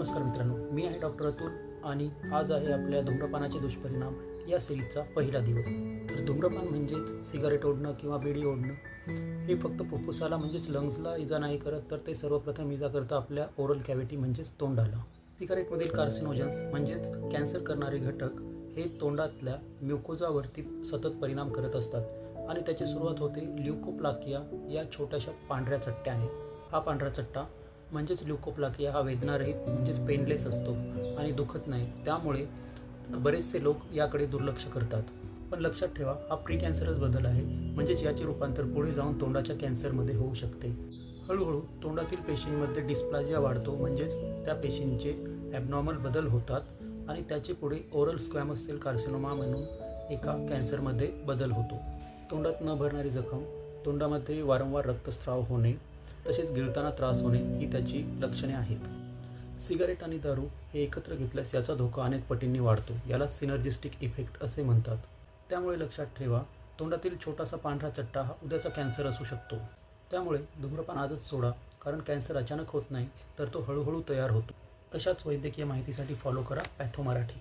नमस्कार मित्रांनो, मी आहे डॉक्टर अतुल आणि आज आहे आपल्या धूम्रपानाचे दुष्परिणाम या सिरीजचा पहिला दिवस. तर धूम्रपान म्हणजेच सिगारेट ओढणं किंवा बिडी ओढणं हे फक्त फुफ्फुसाला म्हणजेच लंग्सला इजा नाही करत, तर ते सर्वप्रथम इजा करतं आपल्या ओरल कॅव्हिटी म्हणजेच तोंडाला. सिगारेटमधील कार्सिनोजन्स म्हणजेच कॅन्सर करणारे घटक हे तोंडातल्या म्युकोजावरती सतत परिणाम करत असतात आणि त्याची सुरुवात होते ल्युकोप्लाकिया या छोट्याशा पांढऱ्या चट्ट्याने. हा पांढरा चट्टा म्हणजेच ल्युकोप्लाकिया हा वेदनारहित म्हणजेच पेनलेस असतो आणि दुखत नाही, त्यामुळे बरेचसे लोक याकडे दुर्लक्ष करतात. पण लक्षात ठेवा, हा प्री कॅन्सरस बदल आहे, म्हणजेच याचे रूपांतर पुढे जाऊन तोंडाच्या कॅन्सरमध्ये होऊ शकते. हळूहळू तोंडातील पेशींमध्ये डिस्प्लाजिया वाढतो, म्हणजेच त्या पेशींचे ॲबनॉर्मल बदल होतात आणि त्याचे पुढे ओरल स्क्वॅमस सेल कार्सिनोमा म्हणून एका कॅन्सरमध्ये बदल होतो. तोंडात न भरणारी जखम, तोंडामध्ये वारंवार रक्तस्राव होणे, तसेच गिळताना त्रास होणे ही त्याची लक्षणे आहेत. सिगारेट आणि दारू हे एकत्र घेतल्यास याचा धोका अनेक पटींनी वाढतो. याला सिनर्जिस्टिक इफेक्ट असे म्हणतात. त्यामुळे लक्षात ठेवा, तोंडातील छोटासा पांढरा चट्टा हा उद्याचा कॅन्सर असू शकतो. त्यामुळे धूम्रपान आजच सोडा, कारण कॅन्सर अचानक होत नाही, तर तो हळूहळू तयार होतो. अशाच वैद्यकीय माहितीसाठी फॉलो करा पॅथो मराठी.